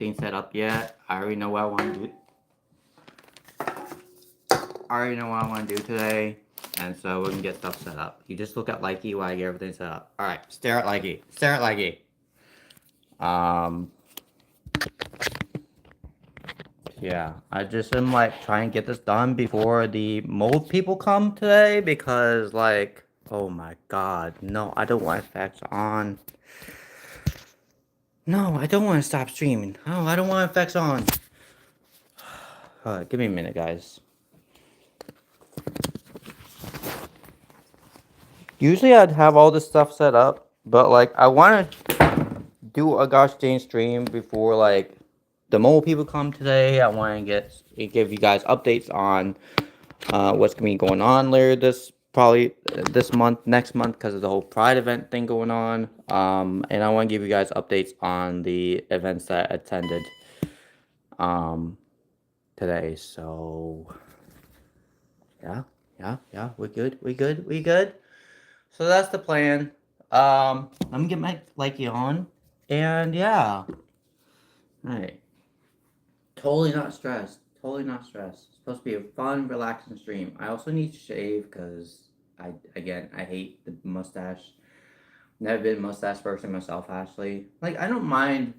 thing set up yet. I already know what I want to do. I already know what I want to do today, and so we can get stuff set up. You just look at Likey while I get everything set up. All right, stare at Likey. Stare at Likey. Yeah, I just am like trying to get this done before the mold people come today because like, oh my god, no, I don't want effects on. No, I don't want to stop streaming. Oh, I don't want effects on. Give me a minute, guys. Usually I'd have all this stuff set up, but like I want to do a gosh dang stream before like the mole people come today. I want to give you guys updates on what's gonna be going on later this month, next month, because of the whole Pride event thing going on. And I want to give you guys updates on the events that I attended today. So yeah, we're good. So that's the plan. Let me get my Likey on, and yeah, all right. Totally not stressed. Totally not stressed. It's supposed to be a fun, relaxing stream. I also need to shave because I hate the mustache. Never been a mustache person myself, actually. Like I don't mind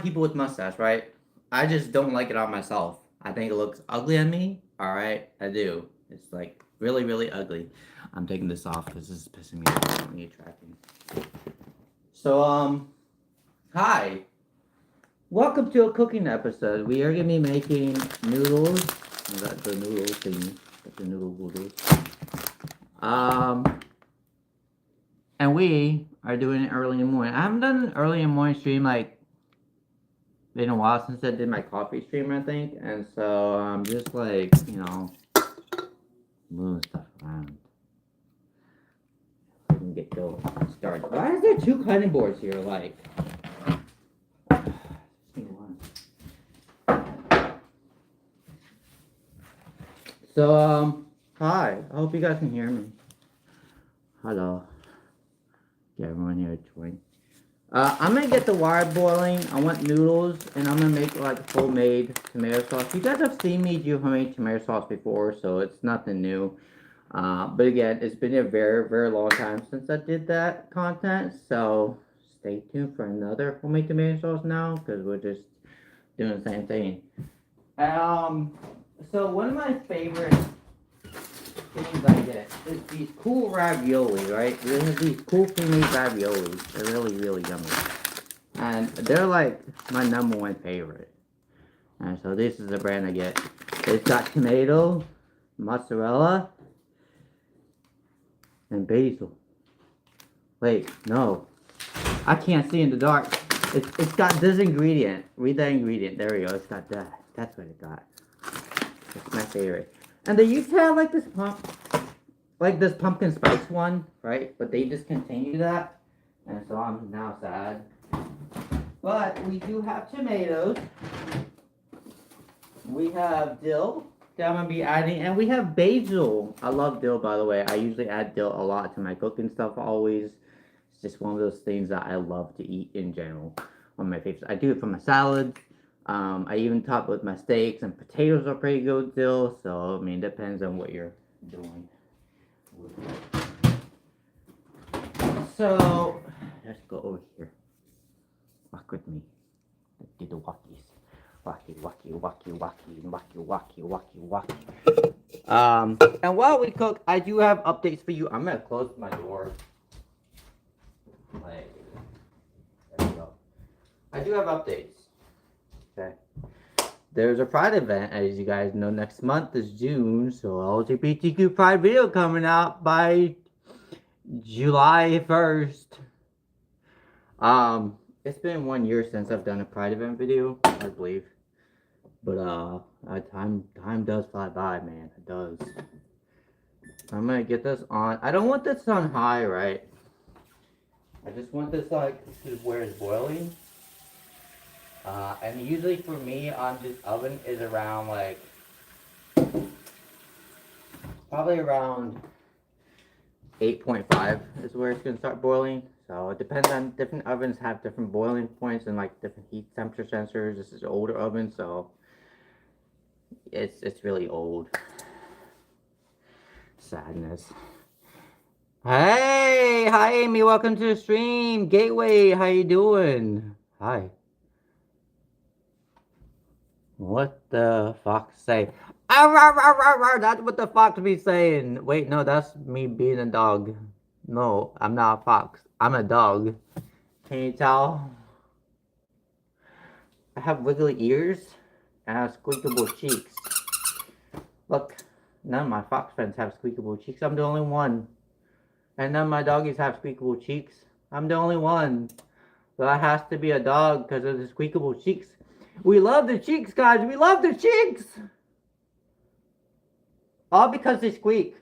people with mustache, right? I just don't like it on myself. I think it looks ugly on me. All right, I do. It's like really, really ugly. I'm taking this off because this is pissing me off. I don't need tracking. So hi. Welcome to a cooking episode. We are gonna be making noodles. I got the noodle thing. Got the noodles. And we are doing it early in the morning. I haven't done an early in the morning stream like been a while since I did my coffee stream, I think. And so I'm just like, moving stuff around. I can get going started. Why is there two cutting boards here? Like, so hi. I hope you guys can hear me. Hello. Yeah, everyone here join. I'm gonna get the water boiling. I want noodles, and I'm gonna make like homemade tomato sauce. You guys have seen me do homemade tomato sauce before, so it's nothing new. But again, it's been a very, very long time since I did that content, so stay tuned for another homemade tomato sauce now, because we're just doing the same thing. So one of my favorite things I get is these cool ravioli, right? They have these cool creamy ravioli. They're really, really yummy. And they're like my number one favorite. And so this is the brand I get. It's got tomato, mozzarella, and basil. Wait, no. I can't see in the dark. It's got this ingredient. Read that ingredient. There we go. It's got that. That's what it got. It's my favorite. And they used to have like this pumpkin spice one, right? But they discontinued that. And so I'm now sad. But we do have tomatoes. We have dill that I'm going to be adding. And we have basil. I love dill, by the way. I usually add dill a lot to my cooking stuff always. It's just one of those things that I love to eat in general. One of my favorites. I do it for my salads. I even top it with my steaks, and potatoes are pretty good with dill. So, I mean, it depends on what you're doing. So, let's go over here. Walk with me. Let's do the walkies. Walkie. And while we cook, I do have updates for you. I'm gonna close my door. Like, there we go. I do have updates. Okay. There's a Pride event, as you guys know, next month is June, so LGBTQ Pride video coming out by July 1st. It's been 1 year since I've done a Pride event video, I believe. But time does fly by, man. It does. I'm gonna get this on. I don't want this on high, right? I just want this like to where it's boiling. And usually for me on this oven is around like probably around 8.5 is where it's gonna start boiling. So it depends on different ovens have different boiling points and like different heat temperature sensors. This is an older oven, so it's really old. Sadness. Hey, hi Amy, welcome to the stream. Gateway, how you doing? Hi. What the fox say? Arr, arr, arr, arr, arr. That's what the fox be saying. Wait, no, that's me being a dog. No, I'm not a fox. I'm a dog. Can you tell? I have wiggly ears and I have squeakable cheeks. Look, none of my fox friends have squeakable cheeks. I'm the only one. And none of my doggies have squeakable cheeks. I'm the only one. So that has to be a dog because of the squeakable cheeks. We love the cheeks, guys. We love the cheeks. All because they squeak.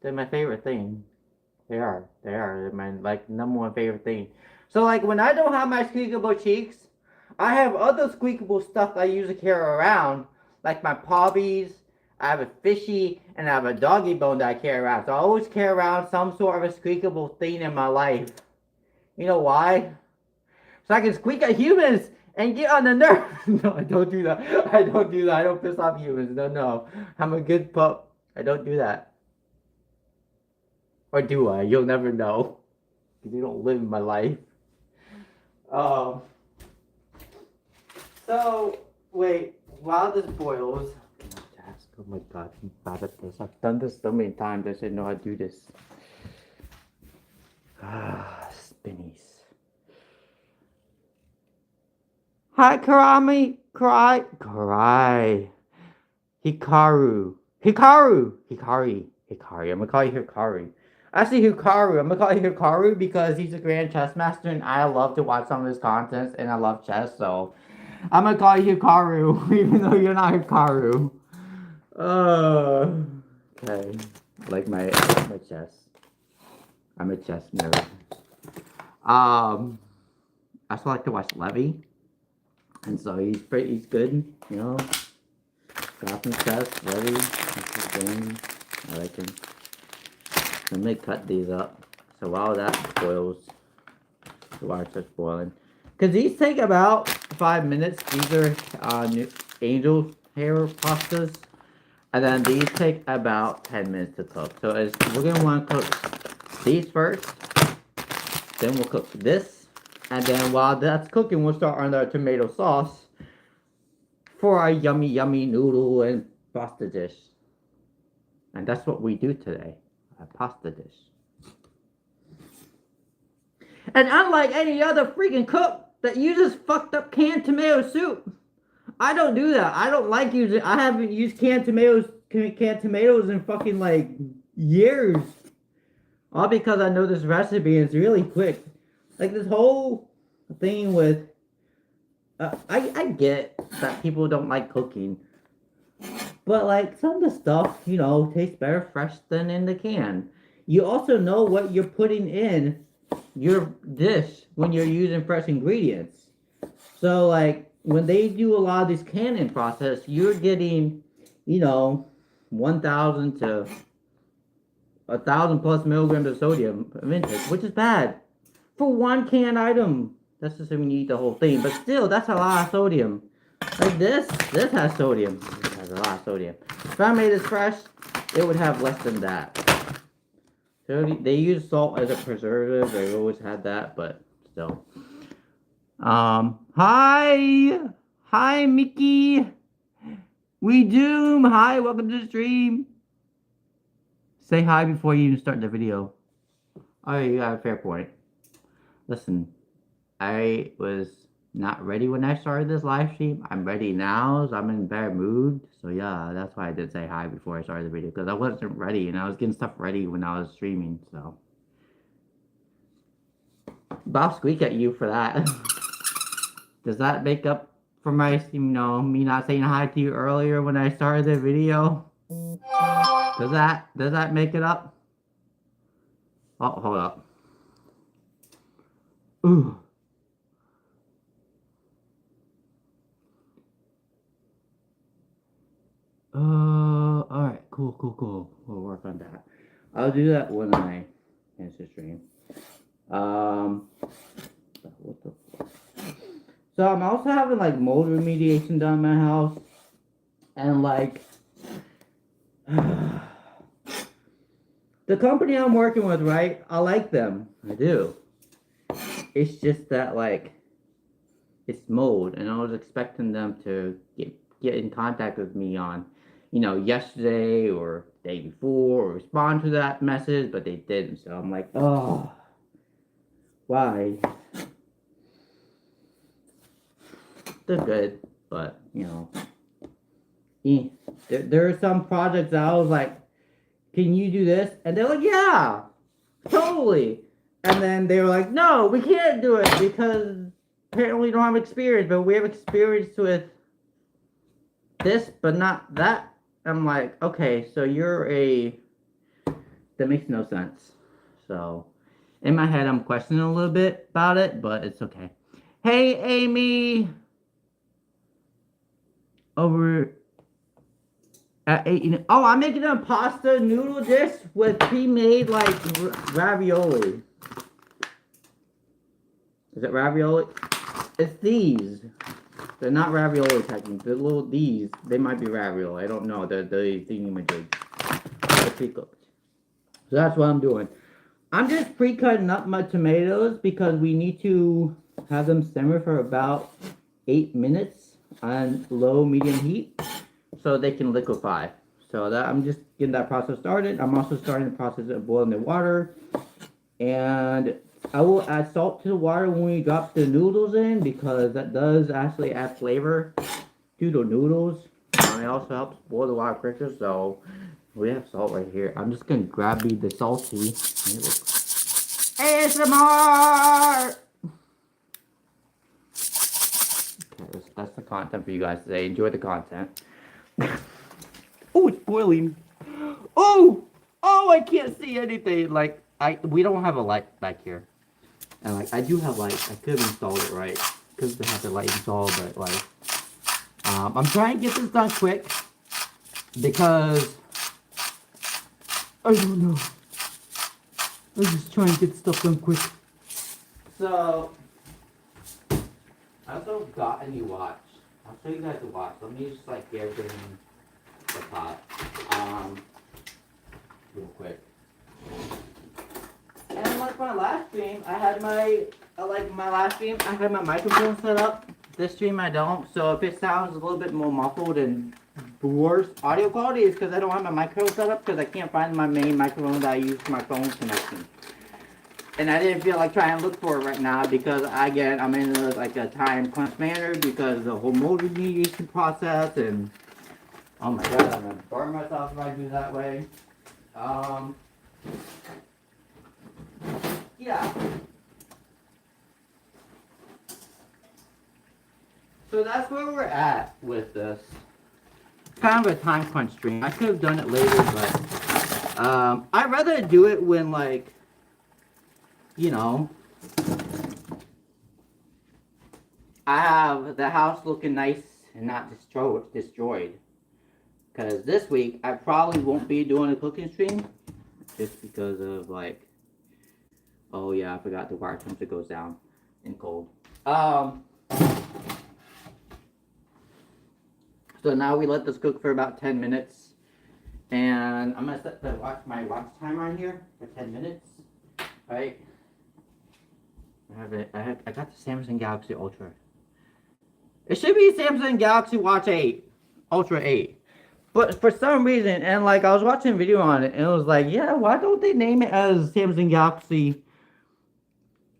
They're my favorite thing. They are. They're my like #1 favorite thing. So like when I don't have my squeakable cheeks, I have other squeakable stuff I usually carry around, like my pawbies. I have a fishy and I have a doggy bone that I carry around. So I always carry around some sort of a squeakable thing in my life. You know why? So I can squeak at humans and get on the nerves. No, I don't do that. I don't do that. I don't piss off humans. No, no. I'm a good pup. I don't do that. Or do I? You'll never know. Because you don't live my life. So, wait. While this boils... Oh my god, I'm bad at this. I've done this so many times. I should know how to do this. Ah, spinnies. Hi, Karami. Cry. Hikaru. Hikari. I'm gonna call you Hikari. Actually, Hikaru. I'm gonna call you Hikaru because he's a grand chess master and I love to watch some of his contents and I love chess, so I'm gonna call you Hikaru, even though you're not Hikaru. Okay. I like my chess. I'm a chess nerd. I also like to watch Levy. And so he's good, you know. Gotham chess, Levy, that's his game. I like him. Let me cut these up. So while that boils, the water starts boiling. Because these take about 5 minutes. These are angel hair pastas. And then these take about 10 minutes to cook. So we're going to want to cook these first. Then we'll cook this. And then while that's cooking, we'll start on the tomato sauce for our yummy, yummy noodle and pasta dish. And that's what we do today. A pasta dish. And unlike any other freaking cook that uses fucked up canned tomato soup, I don't do that. I don't like using. I haven't used canned tomatoes in fucking like years. All because I know this recipe and it's really quick. Like this whole thing with. I get that people don't like cooking, but like some of the stuff, you know, tastes better fresh than in the can. You also know what you're putting in your dish when you're using fresh ingredients. So like when they do a lot of this canning process, you're getting, you know, 1,000 to 1,000 plus milligrams of sodium of intake, which is bad for one canned item. That's assuming you eat the whole thing, but still, that's a lot of sodium. Like this has sodium. This has a lot of sodium. If I made this fresh, it would have less than that. So they use salt as a preservative. They've always had that, but still. Hi, Mickey. We Doom. Hi, welcome to the stream. Say hi before you even start the video. Oh, you got a fair point. Listen, I was not ready when I started this live stream. I'm ready now, so I'm in a better mood. So yeah, that's why I did say hi before I started the video, because I wasn't ready, and I was getting stuff ready when I was streaming, so. Bob squeak at you for that. Does that make up for my, you know, me not saying hi to you earlier when I started the video? Does that make it up? Oh, hold up. Ooh. Alright, cool. We'll work on that. I'll do that when I finish the stream. What the fuck? So I'm also having like mold remediation done in my house, and like the company I'm working with, right? I like them, I do. It's just that like it's mold, and I was expecting them to get in contact with me on, yesterday or the day before, or respond to that message, but they didn't. So I'm like, oh, why? They're good, but there are some projects that I was like, can you do this? And they're like, yeah, totally. And then they were like, no, we can't do it because apparently we don't have experience, but we have experience with this, but not that. I'm like, okay, so that makes no sense. So in my head, I'm questioning a little bit about it, but it's okay. Hey, Amy, over at 8. Oh, I'm making a pasta noodle dish with pre-made like ravioli. Is it ravioli? It's these. They're not ravioli technically. They're little these. They might be ravioli. I don't know. They're the thingy-majigs. They're pre-cooked. So that's what I'm doing. I'm just pre-cutting up my tomatoes because we need to have them simmer for about 8 minutes on low medium heat so they can liquefy. So that I'm just getting that process started. I'm also starting the process of boiling the water, and I will add salt to the water when we drop the noodles in because that does actually add flavor to the noodles. It also helps boil the water quicker. So we have salt right here. I'm just gonna grab me the salty. ASMR! Okay, that's the content for you guys today. Enjoy the content. Oh, it's boiling. Oh! Oh, I can't see anything. Like, we don't have a light back here. And, like, I do have light. I could have installed it right. Could have had the light installed, but, like, I'm trying to get this done quick. Because, I don't know. I'm just trying to get stuff done quick. So, I also got a new watch. I'll show you guys the watch. Let me just like get everything in the pot. Real quick. And like my last stream, I had I had my microphone set up. This stream I don't. So if it sounds a little bit more muffled and worse audio quality, is because I don't have my microphone set up because I can't find my main microphone that I use for my phone connection. And I didn't feel like trying to look for it right now because again I'm in a time crunch manner because of the whole mold remediation process, and oh my god, I'm gonna burn myself if I do that way. Yeah. So that's where we're at with this. Kind of a time crunch stream. I could have done it later, but I'd rather do it when like, I have the house looking nice and not destroyed. Because this week, I probably won't be doing a cooking stream. Just because of like, oh yeah, I forgot the water temperature goes down in cold. So now we let this cook for about 10 minutes. And I'm going to set my watch timer on here for 10 minutes. Right? I got the Samsung Galaxy Ultra. It should be Samsung Galaxy Watch 8, Ultra 8. But for some reason, and like I was watching a video on it, and it was like, yeah, why don't they name it as Samsung Galaxy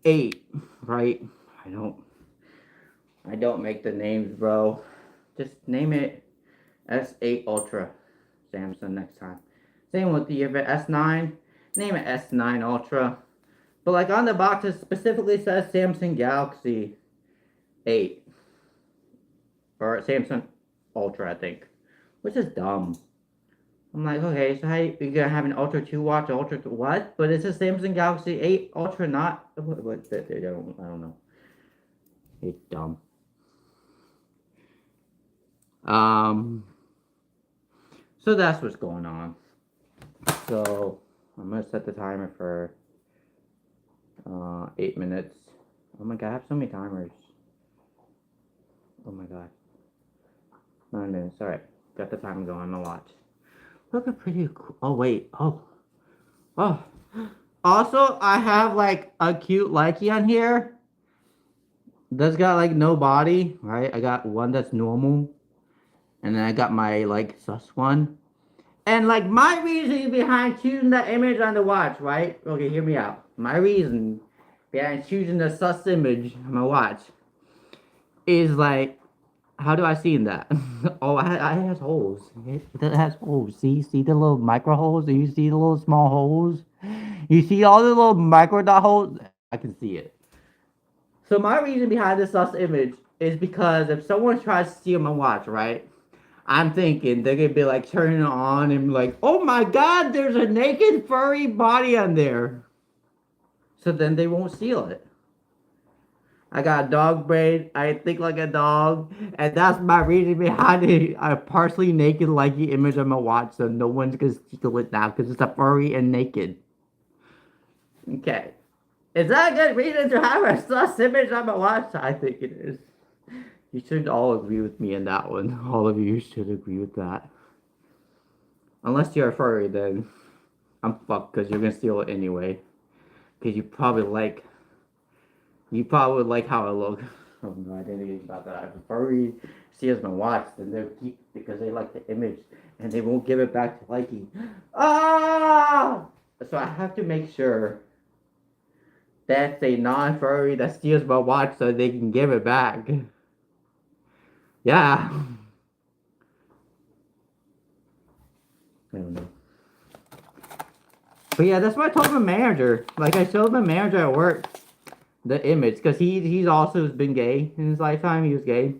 8, right? I don't make the names, bro. Just name it S8 Ultra Samsung next time. Same with the S9, name it S9 Ultra. But like on the box, it specifically says Samsung Galaxy 8. Or Samsung Ultra, I think. Which is dumb. I'm like, okay, so how you gonna have an Ultra 2 watch, Ultra 2, what? But it's a Samsung Galaxy 8 Ultra, not, what, I don't know. It's dumb. So that's what's going on. So, I'm gonna set the timer for, 8 minutes. Oh my god, I have so many timers. Oh my god. 9 minutes. Alright. Got the time going on the watch. Look at pretty cool. Oh wait. Oh. Oh. Also, I have like a cute likey on here. That's got like no body, right? I got one that's normal. And then I got my like sus one. And like my reasoning behind choosing that image on the watch, right? Okay, hear me out. My reason behind choosing the sus image on my watch is like, how do I see in that? Oh, I has holes. It has holes. See the little micro holes? Do you see the little small holes? You see all the little micro dot holes? I can see it. So my reason behind this sus image is because if someone tries to steal my watch, right? I'm thinking they're gonna be like turning it on and like, oh my god, there's a naked furry body on there. So then they won't steal it. I got a dog brain. I think like a dog, and that's my reason behind it. A partially naked likey image on my watch, so no one's gonna steal it now because it's a furry and naked. Okay, is that a good reason to have a sus image on my watch? I think it is. You should all agree with me on that one. All of you should agree with that. Unless you're a furry, then I'm fucked because you're gonna steal it anyway. Because you probably like how I look. Oh no, I didn't think about that. If a furry steals my watch, then they'll keep because they like the image and they won't give it back to Likey. Ah! So I have to make sure that's a non-furry that steals my watch so they can give it back. Yeah. I don't know. But yeah, that's what I told my manager. Like I showed my manager at work the image because he's also been gay in his lifetime. He was gay,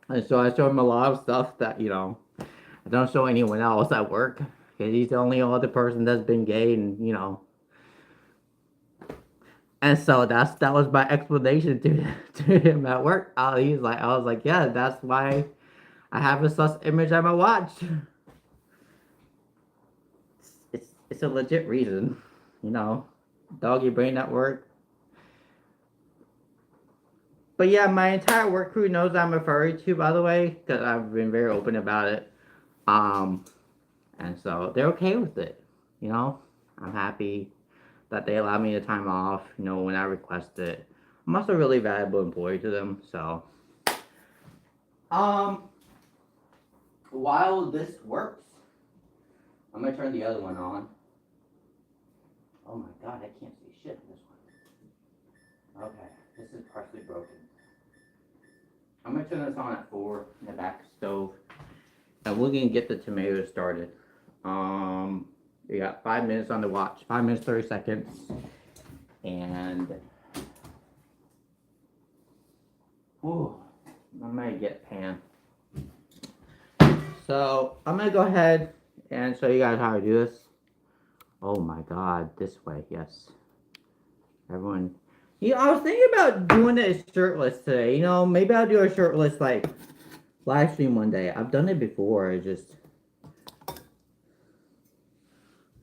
and so I showed him a lot of stuff that I don't show anyone else at work because he's the only other person that's been gay, and. And so that was my explanation to him at work. I was like, yeah, that's why I have a sus image on my watch. It's a legit reason, doggy brain at work. But yeah, my entire work crew knows I'm a furry too, by the way, because I've been very open about it. Um, and so they're okay with it. I'm happy that they allow me the time off. When I request it. I'm also a really valuable employee to them. So, um, while this works, I'm gonna turn the other one on. Oh my god, I can't see shit in this one. Okay, this is partially broken. I'm gonna turn this on at 4 in the back stove, and we're gonna get the tomatoes started. We got 5 minutes on the watch, 5 minutes 30 seconds, and ooh, I'm gonna get pan. So I'm gonna go ahead and show you guys how to do this. Oh my god, this way, yes. Everyone. I was thinking about doing it shirtless today. Maybe I'll do a shirtless like live stream one day. I've done it before. I just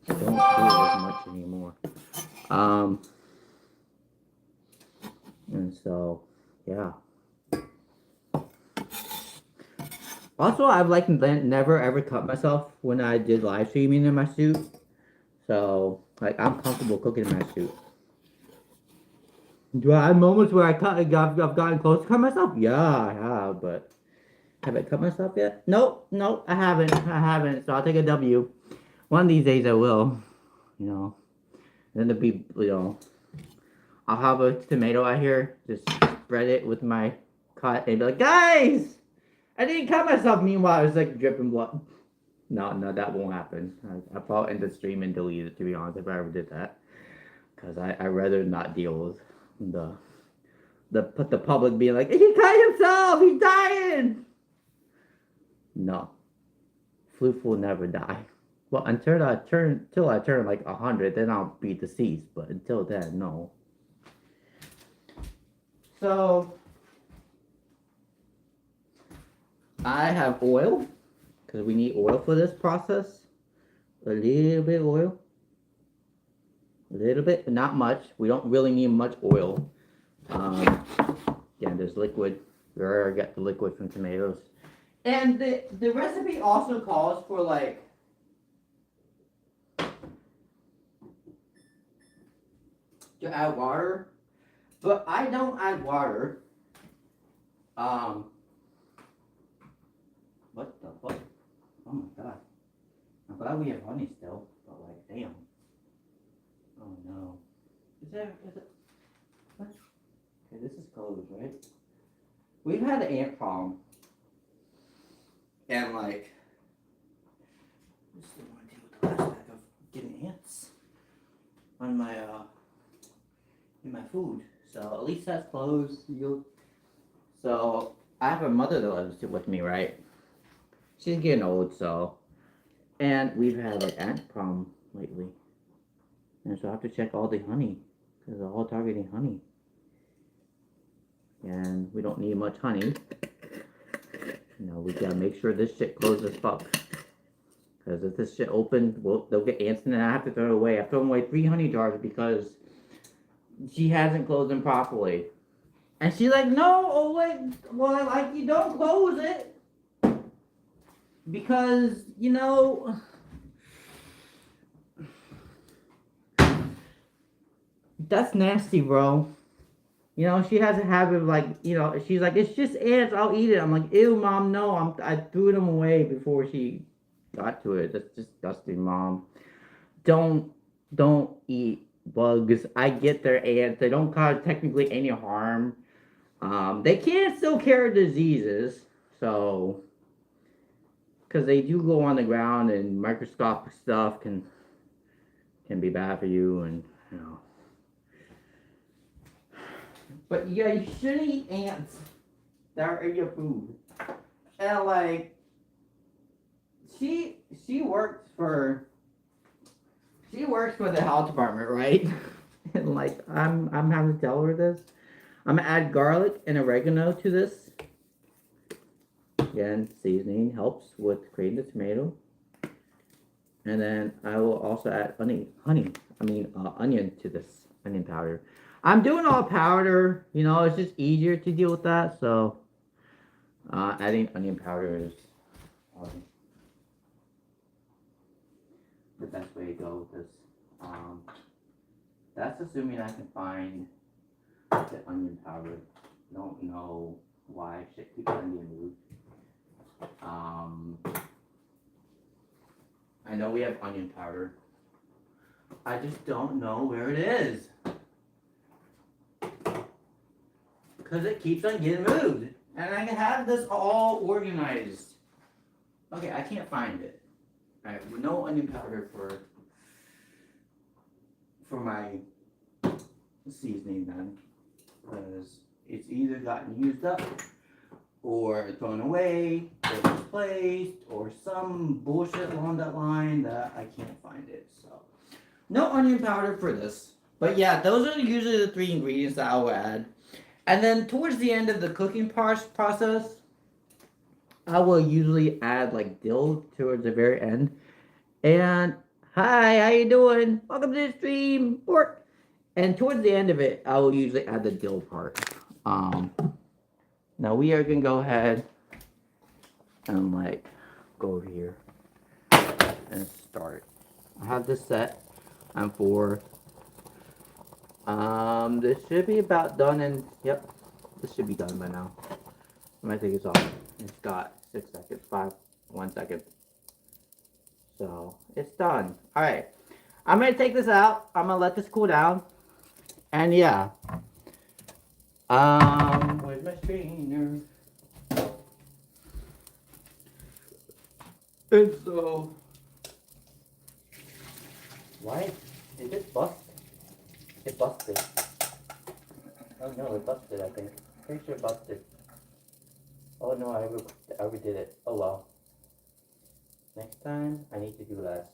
don't do it as much anymore. And so yeah. Also, I've like never ever cut myself when I did live streaming in my suit. So like I'm comfortable cooking in my suit. Do I have moments where I've gotten close to cut myself? Yeah, I have, but have I cut myself yet? Nope, I haven't. So I'll take a W. One of these days I will. Then it'll be, I'll have a tomato out here, just spread it with my cut and be like, guys, I didn't cut myself. Meanwhile, it's like dripping blood. No, that won't happen. I probably end the stream and delete it, to be honest, if I ever did that. Because I'd rather not deal with the public being like, he cut himself, he's dying. No, Floof will never die. Well, until I turn like 100, then I'll be deceased. But until then, no. So I have oil because we need oil for this process. A little bit of oil. A little bit, but not much. We don't really need much oil. Um, yeah, there's liquid. We already got the liquid from tomatoes. And the recipe also calls for like to add water, but I don't add water. Um, what the fuck? Oh my god! I'm glad we have honey still, but like, damn. Oh no. Is it? What? Okay, this is closed, right? We've had an ant problem, and like, I just don't want to deal with the aspect of getting ants on my in my food. So at least that's closed. So I have a mother that lives with me, right? She's getting old, so and we've had an ant problem lately, and so I have to check all the honey because they're all targeting honey, and we don't need much honey. You know, we gotta make sure this shit closed as fuck. Because if this shit opened, they'll get ants in it and I have to throw it away. I've thrown away 3 honey jars because she hasn't closed them properly. And she's like, no, oh wait, well, like, you don't close it. Because, you know, that's nasty, bro. You know, she has a habit of like, you know, she's like, it's just ants, I'll eat it. I'm like, ew, mom, no, I threw them away before she got to it. That's disgusting, mom. Don't eat bugs. I get they're ants. They don't cause technically any harm. They can still carry diseases, so because they do go on the ground and microscopic stuff can be bad for you, and you know. But yeah, you shouldn't eat ants that are in your food. And like, she works for the health department, right? And like, I'm having to tell her this. I'm gonna add garlic and oregano to this. Again, seasoning helps with creating the tomato. And then I will also add onion to this, onion powder. I'm doing all powder, you know, it's just easier to deal with that, so adding onion powder is the best way to go with this. That's assuming I can find the onion powder. Don't know why shit keeps on being moved. I know we have onion powder. I just don't know where it is. Because it keeps on getting moved. And I can have this all organized. Okay, I can't find it. Alright, no onion powder for my seasoning then. Because it's either gotten used up or thrown away or misplaced or some bullshit along that line that I can't find it. So no onion powder for this. But yeah, those are usually the 3 ingredients that I will add. And then towards the end of the cooking process, I will usually add like dill towards the very end. And hi, how you doing? Welcome to the stream. And towards the end of it, I will usually add the dill part. Now we are gonna go ahead and like go over here and start. I have this set. I'm for. This should be about done, and yep, this should be done by now. I might take this off. It's got 6 seconds, 1 second. So it's done. All right, I'm gonna take this out. I'm gonna let this cool down, and yeah. Where's my strainer? And so, why did it bust? It busted. Oh no, it busted, I think. Pretty sure it busted. Oh no, I redid it. Oh well. Next time, I need to do less.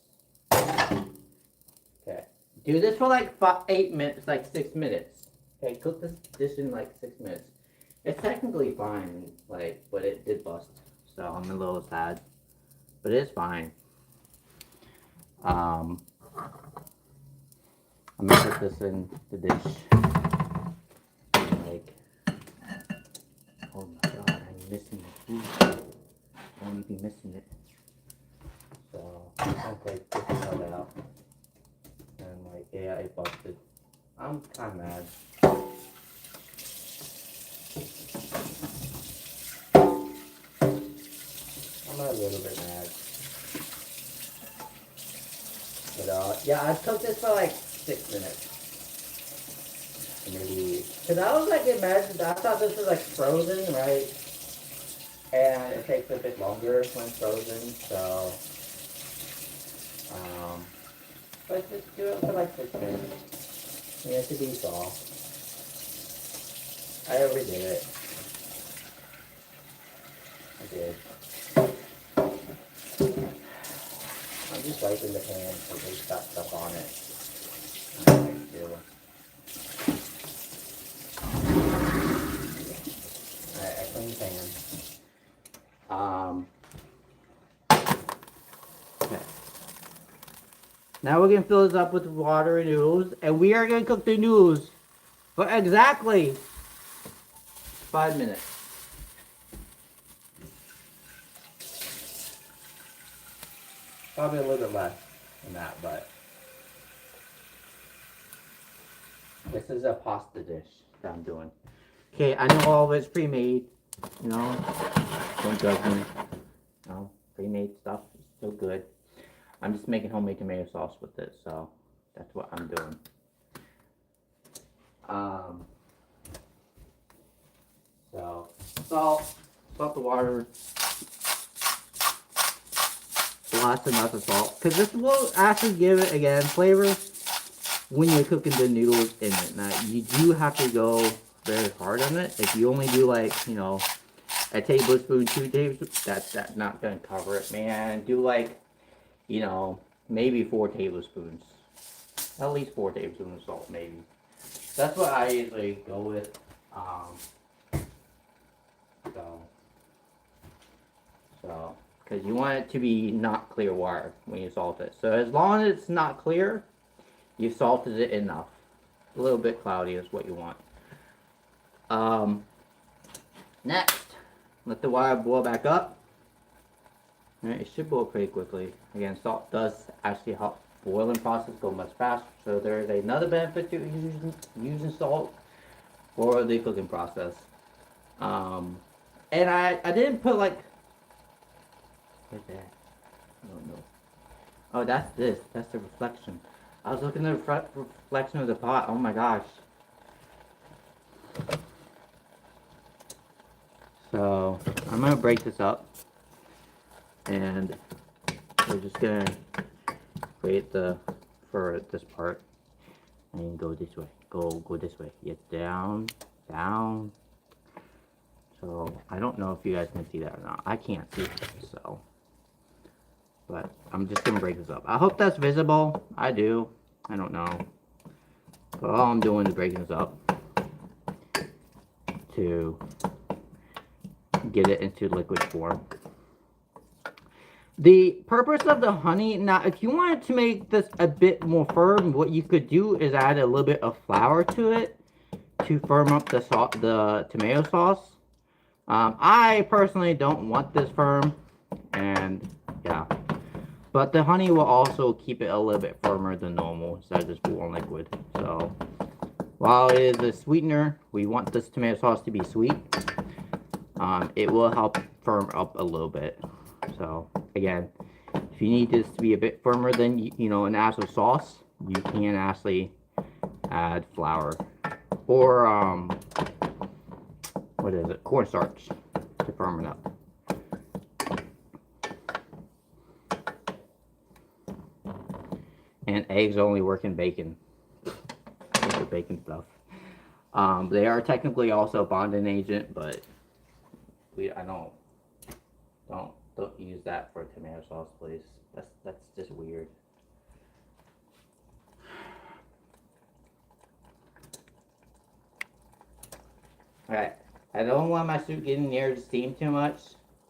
Okay. Do this for like 8 minutes, like 6 minutes. Okay, cook this dish in like 6 minutes. It's technically fine, like, but it did bust. So I'm a little sad. But it's fine. I'm gonna put this in the dish. Like, oh my god, I'm missing the food. I won't be missing it. So, I'm gonna take this part out. And like, yeah, I busted. I'm kind of mad. I'm a little bit mad. But yeah, I cooked this for like 6 minutes. Maybe. Because I was like, imagine, I thought this was like frozen, right? And it takes a bit longer when frozen, so. But just do it for like 6 minutes. You have to be soft. I overdid it. I did. I'm just wiping the pan because there's got stuff on it. Alright, I clean the pan. Okay. Now we're gonna fill this up with water and noodles, and we are gonna cook the noodles for exactly 5 minutes. Probably a little bit less than that, but this is a pasta dish that I'm doing. Okay, I know all of it's pre-made, you know, don't judge me. No, pre-made stuff is still good. I'm just making homemade tomato sauce with it, so that's what I'm doing. So salt the water. Lots and lots of salt, because this will actually give it, again, flavor when you're cooking the noodles in it. Now, you do have to go very hard on it. If you only do, like, you know, a tablespoon, 2 tablespoons, that's not going to cover it, man. Do, like, you know, maybe 4 tablespoons. At least 4 tablespoons of salt, maybe. That's what I usually go with. So, because you want it to be not clear water when you salt it. So as long as it's not clear, you've salted it enough. A little bit cloudy is what you want. Next, let the water boil back up. Right, it should boil pretty quickly. Again, salt does actually help the boiling process go much faster. So there is another benefit to using salt for the cooking process. And I didn't put like, where's that? I don't know. Oh, that's this. That's the reflection. I was looking at the reflection of the pot. Oh my gosh. So, I'm going to break this up. And we're just going to create for this part. And go this way. Go this way. Yes, down, down. So, I don't know if you guys can see that or not. I can't see it, so. But I'm just going to break this up. I hope that's visible. I do. I don't know. But all I'm doing is breaking this up to get it into liquid form. The purpose of the honey, now if you wanted to make this a bit more firm, what you could do is add a little bit of flour to it to firm up the tomato sauce. I personally don't want this firm, and yeah. But the honey will also keep it a little bit firmer than normal instead of just warm liquid. So while it is a sweetener, we want this tomato sauce to be sweet. It will help firm up a little bit. So again, if you need this to be a bit firmer than an actual sauce, you can actually add flour or what is it? Cornstarch to firm it up. And eggs only work in bacon. For bacon stuff. They are technically also a bonding agent, but I don't use that for tomato sauce, please. That's just weird. Alright, I don't want my soup getting near the steam too much.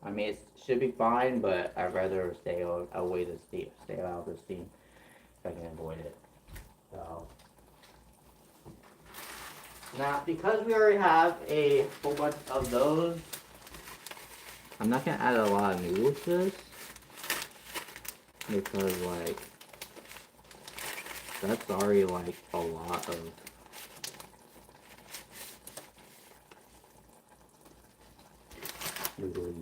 I mean, it should be fine, but I'd rather stay away the steam, stay out of the steam if I can avoid it. So Now, because we already have a whole bunch of those, I'm not gonna add a lot of noodles to this. Because, like, that's already, like, a lot of noodles.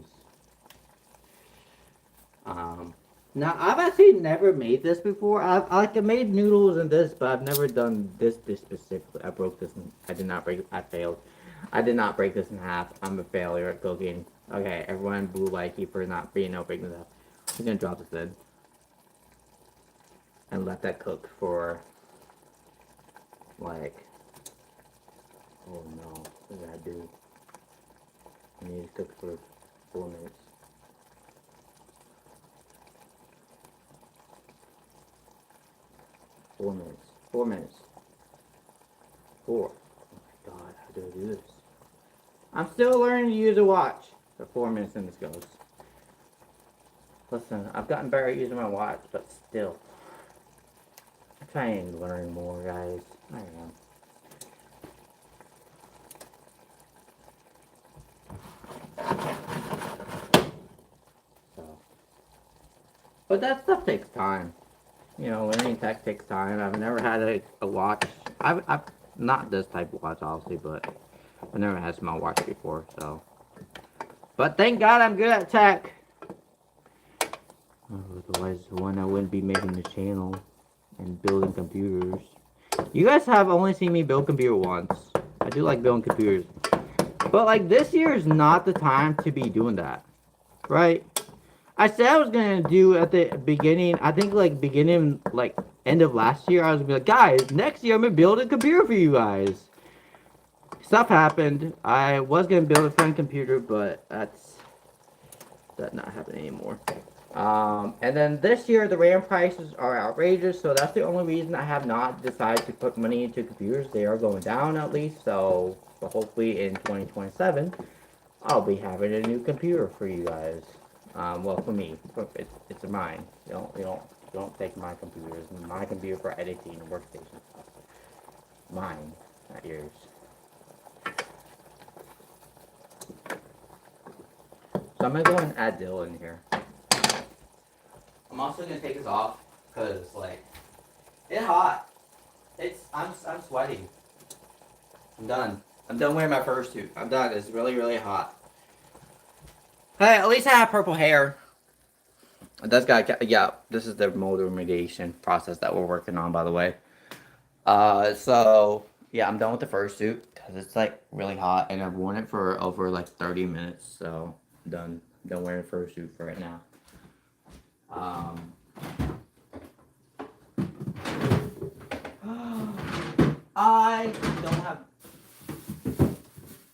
Now I've actually never made this before. I made noodles in this, but I've never done this specifically. I broke this. I did not break. I failed. I did not break this in half. I'm a failure at cooking. Okay, everyone boo Likey for not being able to break this up. I'm gonna drop this in and let that cook for like. Oh no! What did I do? I need to cook for 4 minutes. 4 minutes. 4 minutes. 4. Oh my god, how do I do this? I'm still learning to use a watch. For 4 minutes and this goes. Listen, I've gotten better at using my watch, but still. I'm trying to learn more, guys. I am. So. But that stuff takes time. You know, learning tech takes time. I've never had a watch. I've not this type of watch, obviously, but I've never had a small watch before, so. But thank God I'm good at tech. Otherwise, one I wouldn't be making the channel and building computers. You guys have only seen me build a computer once. I do like building computers. But, like, this year is not the time to be doing that. Right? I said I was gonna do at the beginning, I think like beginning, like end of last year, I was gonna be like, guys, next year I'm gonna build a computer for you guys. Stuff happened. I was gonna build a friend computer, but that's not happening anymore. And then this year the RAM prices are outrageous, so that's the only reason I have not decided to put money into computers. They are going down at least, so hopefully in 2027, I'll be having a new computer for you guys. Well, for me, it's mine. You don't take my computer. It's my computer for editing and workstation stuff. Mine, not yours. So I'm gonna go and add dill in here. I'm also gonna take this off because like it's hot. I'm sweating. I'm done. I'm done wearing my fursuit. I'm done. It's really hot. Hey, at least I have purple hair. That's got, yeah, this is the mold remediation process that we're working on, by the way. So, yeah, I'm done with the fursuit because it's, like, really hot, and I've worn it for over, like, 30 minutes, so I'm done. I'm done wearing a fursuit for right now. I don't have,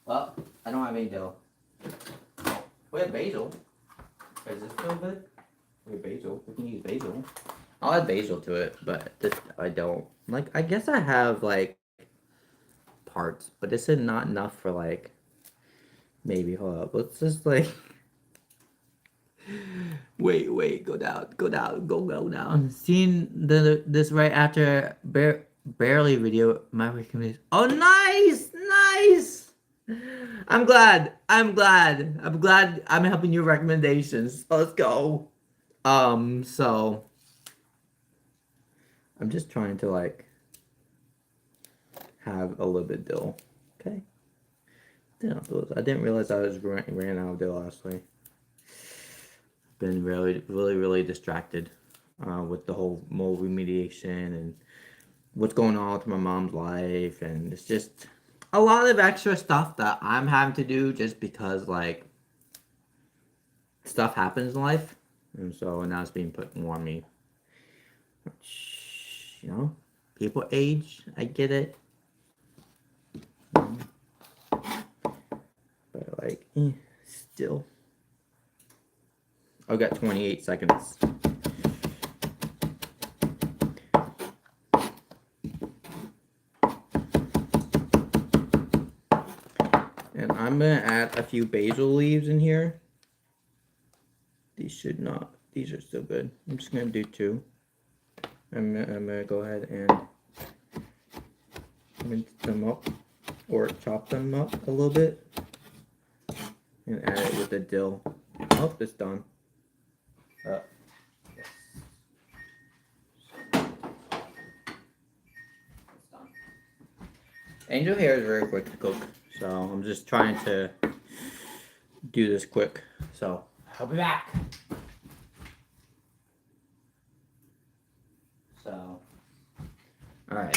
well, I don't have any dough. Oh, we have basil. Is this still good? We have basil. We can use basil. I'll add basil to it, but this I don't. Like, I guess I have, like, parts, but this is not enough for, like, maybe, hold up. Let's just, like, wait, go down, go down. Seeing this right after barely video, my recommendation. Oh, nice! I'm glad I'm helping your recommendations. Let's go. So I'm just trying to like have a little bit of dill. Okay. I didn't realize I was ran out of dill honestly. Been really distracted with the whole mold remediation and what's going on with my mom's life, and it's just a lot of extra stuff that I'm having to do just because like stuff happens in life, and so now it's being put more on me. Which, you know, people age. I get it. But like, still. I've got 28 seconds. And I'm gonna add a few basil leaves in here. These are still good. I'm just gonna do 2. I'm gonna go ahead and mince them up or chop them up a little bit and add it with the dill. Oh, it's done. Yes. It's done. Angel hair is very quick to cook, so I'm just trying to do this quick. So I'll be back. So, all right.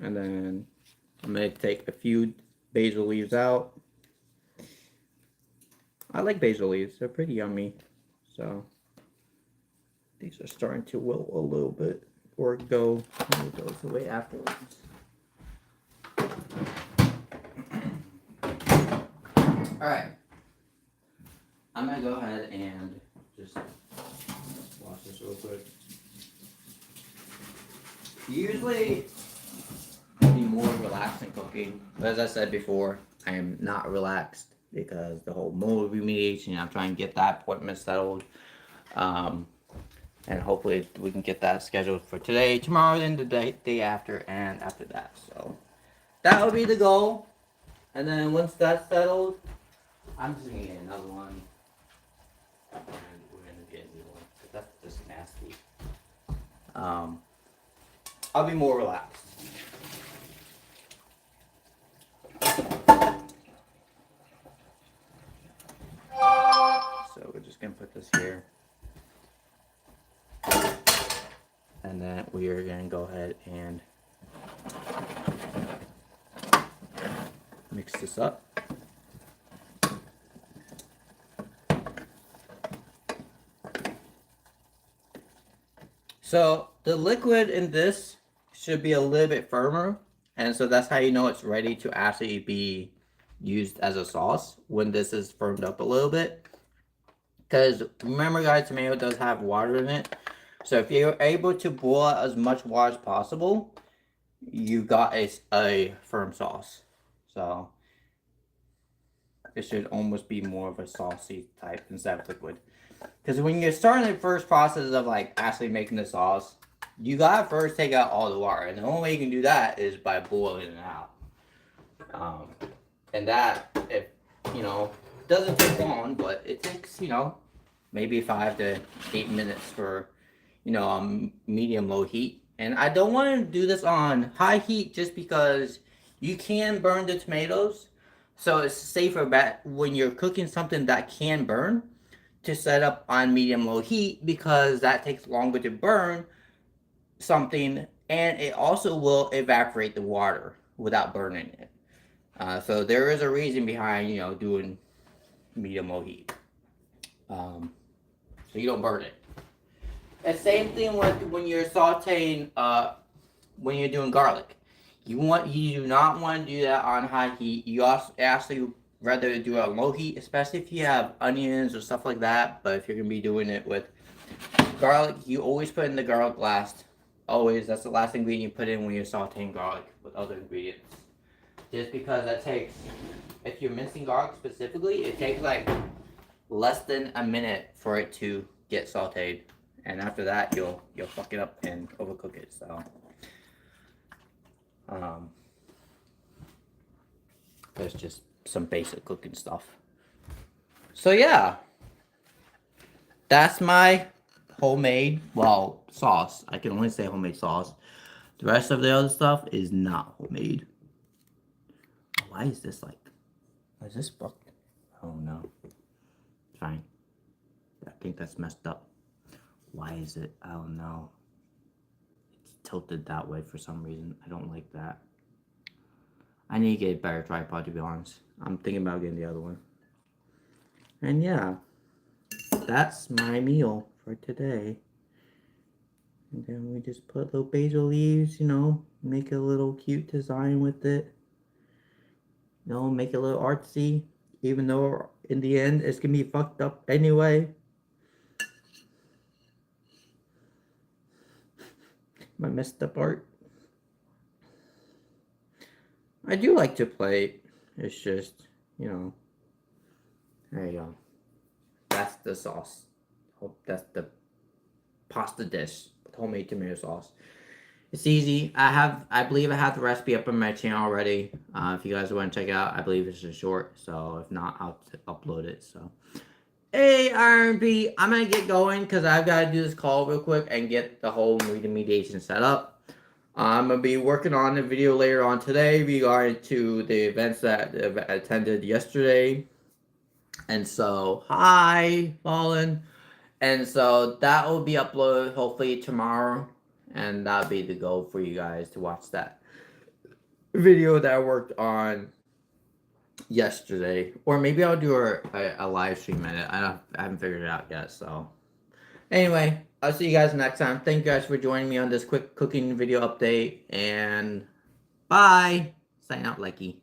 And then I'm gonna take a few basil leaves out. I like basil leaves, they're pretty yummy. So these are starting to wilt a little bit or go goes away afterwards. Alright. I'm gonna go ahead and just wash this real quick. Usually I'll be more relaxed in cooking, but as I said before, I am not relaxed because the whole mold remediation, I'm trying to get that appointment settled. And hopefully we can get that scheduled for today, tomorrow, then the day after, and after that. So that would be the goal. And then once that's settled, I'm just gonna get another one. And we're gonna get a new one, because that's just nasty. I'll be more relaxed. So we're just gonna put this here. And then we are gonna go ahead and mix this up. So the liquid in this should be a little bit firmer, and so that's how you know it's ready to actually be used as a sauce when this is firmed up a little bit. Because remember guys, tomato does have water in it, so if you're able to boil as much water as possible, you got a firm sauce. So it should almost be more of a saucy type instead of liquid. Because when you're starting the first process of like actually making the sauce, you gotta first take out all the water, and the only way you can do that is by boiling it out. And that, if you know, doesn't take long, but it takes maybe 5 to 8 minutes for medium low heat. And I don't want to do this on high heat just because you can burn the tomatoes, so it's safer bet when you're cooking something that can burn to set up on medium low heat, because that takes longer to burn something, and it also will evaporate the water without burning it. So there is a reason behind doing medium low heat, so you don't burn it. The same thing with when you're sauteing, when you're doing garlic. You do not want to do that on high heat. You also actually rather do it on low heat, especially if you have onions or stuff like that. But if you're gonna be doing it with garlic, you always put in the garlic last. Always, that's the last ingredient you put in when you're sauteing garlic with other ingredients. Just because that takes, if you're mincing garlic specifically, it takes like less than a minute for it to get sauteed, and after that you'll fuck it up and overcook it. So there's just some basic cooking stuff. So yeah, that's my homemade, well, sauce. I can only say homemade sauce. The rest of the other stuff is not homemade. Why is this like, is this fucked? Oh no. Fine. I think that's messed up. Why is it? I don't know. It's tilted that way for some reason. I don't like that. I need to get a better tripod, to be honest. I'm thinking about getting the other one. And yeah, that's my meal for today. And then we just put little basil leaves, make a little cute design with it. Make it a little artsy, even though in the end it's gonna be fucked up anyway. My messed up art. I do like to plate. It's just, there you go. That's the sauce. That's the pasta dish with homemade tomato sauce. It's easy. I believe I have the recipe up on my channel already. If you guys want to check it out, I believe it's a short. So if not, I'll upload it. So, hey, R&B, I'm gonna get going because I've got to do this call real quick and get the whole mediation set up. I'm gonna be working on a video later on today regarding to the events that I attended yesterday. And so, hi, Fallen. And so that will be uploaded hopefully tomorrow. And that'll be the goal for you guys to watch that video that I worked on yesterday. Or maybe I'll do a live stream in it. I haven't figured it out yet. So anyway, I'll see you guys next time. Thank you guys for joining me on this quick cooking video update. And bye. Sign out, Lecky.